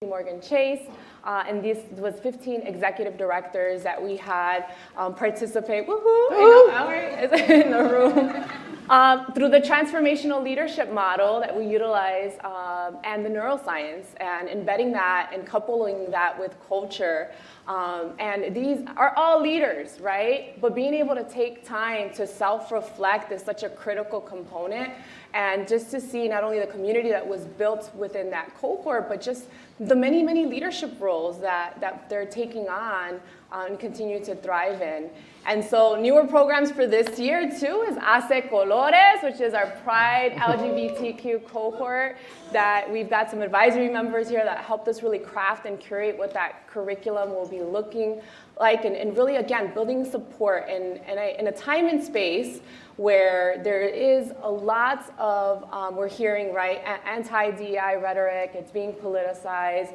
Morgan Chase, and this was 15 executive directors that we had participate, woohoo, in the room, through the transformational leadership model that we utilize and the neuroscience, and embedding that and coupling that with culture. And these are all leaders, right? But being able to take time to self-reflect is such a critical component. And just to see not only the community that was built within that cohort, but just the many, many leadership roles that they're taking on and continue to thrive in. And so newer programs for this year, too, is HACE Colores, which is our Pride LGBTQ cohort that we've got some advisory members here that helped us really craft and curate what that curriculum will be looking like, and really, again, building support in a time and space where there is a lot of, we're hearing, right, anti-DEI rhetoric, it's being politicized.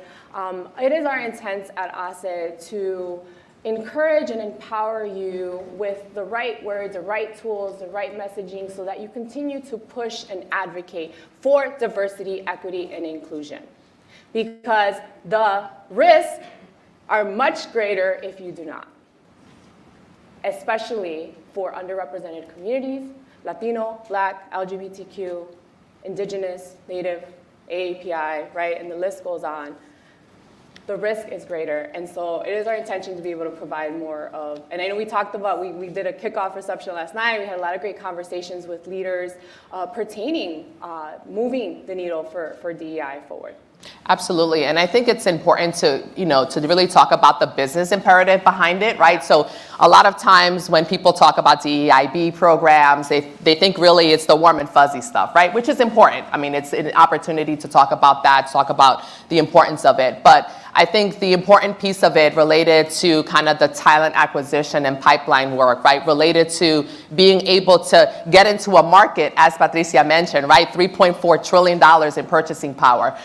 It is our intent at HACE to encourage and empower you with the right words, the right tools, the right messaging, so that you continue to push and advocate for diversity, equity, and inclusion. Because the risks are much greater if you do not, especially for underrepresented communities, Latino, Black, LGBTQ, Indigenous, Native, AAPI, right, and the list goes on. The risk is greater, and so it is our intention to be able to provide more of, and I know we talked about, we did a kickoff reception last night, we had a lot of great conversations with leaders pertaining, moving the needle for DEI forward. Absolutely, and I think it's important to, to really talk about the business imperative behind it, right? So a lot of times when people talk about DEIB programs, they think really it's the warm and fuzzy stuff, right? Which is important. I mean, it's an opportunity to talk about that, to talk about the importance of it. But I think the important piece of it related to kind of the talent acquisition and pipeline work, right? Related to being able to get into a market, as Patricia mentioned, right? $3.4 trillion in purchasing power.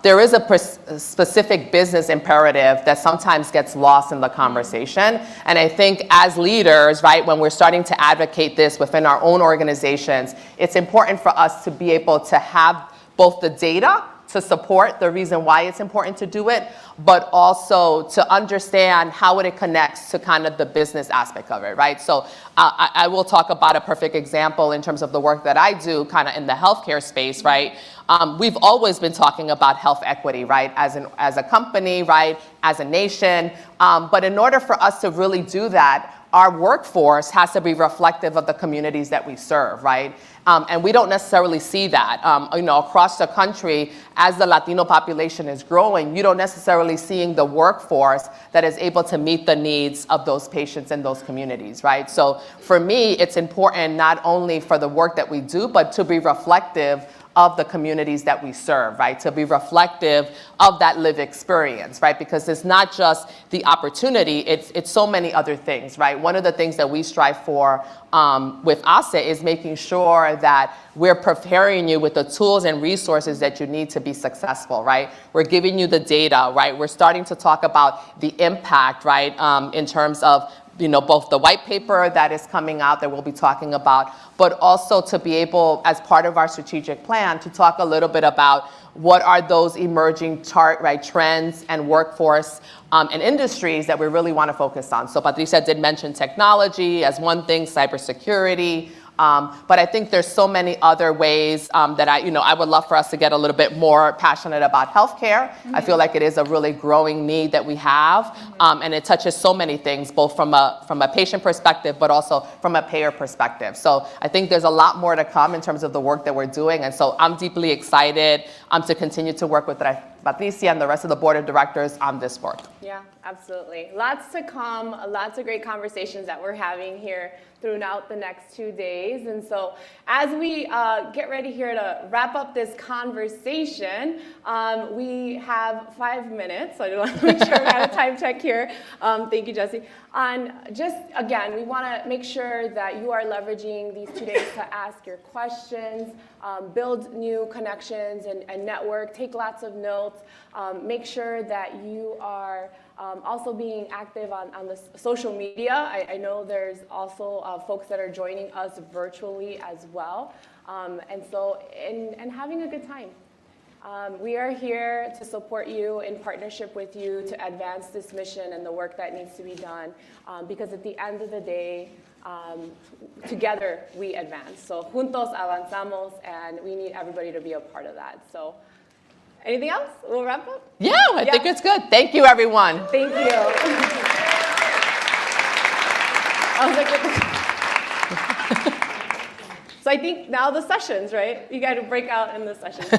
There is a specific business imperative that sometimes gets lost in the conversation. And I think as leaders, right, when we're starting to advocate this within our own organizations, it's important for us to be able to have both the data to support the reason why it's important to do it, but also to understand how it connects to kind of the business aspect of it, right? So I will talk about a perfect example in terms of the work that I do kind of in the healthcare space, right? We've always been talking about health equity, right? As a company, right? As a nation. But in order for us to really do that, our workforce has to be reflective of the communities that we serve, right? And we don't necessarily see that. Across the country, as the Latino population is growing, you don't necessarily seeing the workforce that is able to meet the needs of those patients in those communities, right? So for me, it's important not only for the work that we do, but to be reflective of the communities that we serve, right? To be reflective of that lived experience, right? Because it's not just the opportunity, it's so many other things, right? One of the things that we strive for with HACE is making sure that we're preparing you with the tools and resources that you need to be successful, right? We're giving you the data, right? We're starting to talk about the impact, right? In terms of both the white paper that is coming out that we'll be talking about, but also to be able, as part of our strategic plan, to talk a little bit about what are those emerging trends and workforce and industries that we really want to focus on. So Patricia did mention technology as one thing, cybersecurity, but I think there's so many other ways that I would love for us to get a little bit more passionate about healthcare. Mm-hmm. I feel like it is a really growing need that we have, mm-hmm. And it touches so many things, both from a patient perspective, but also from a payer perspective. So I think there's a lot more to come in terms of the work that we're doing, and so I'm deeply excited to continue to work with Patricia and the rest of the board of directors on this work. Yeah, absolutely. Lots to come, lots of great conversations that we're having here throughout the next 2 days. And so as we get ready here to wrap up this conversation, we have 5 minutes. So I just want to make sure we got a time check here. Thank you, Jesse. Just again, we want to make sure that you are leveraging these 2 days to ask your questions, build new connections and network, take lots of notes, make sure that you are also being active on the social media. I know there's also folks that are joining us virtually as well. And having a good time. We are here to support you, in partnership with you, to advance this mission and the work that needs to be done. Because at the end of the day, together we advance. So juntos avanzamos, and we need everybody to be a part of that. So anything else? We'll wrap up? Yeah, I think it's good. Thank you, everyone. Thank you. I was like, so I think now the sessions, right? You got to break out in the sessions. So.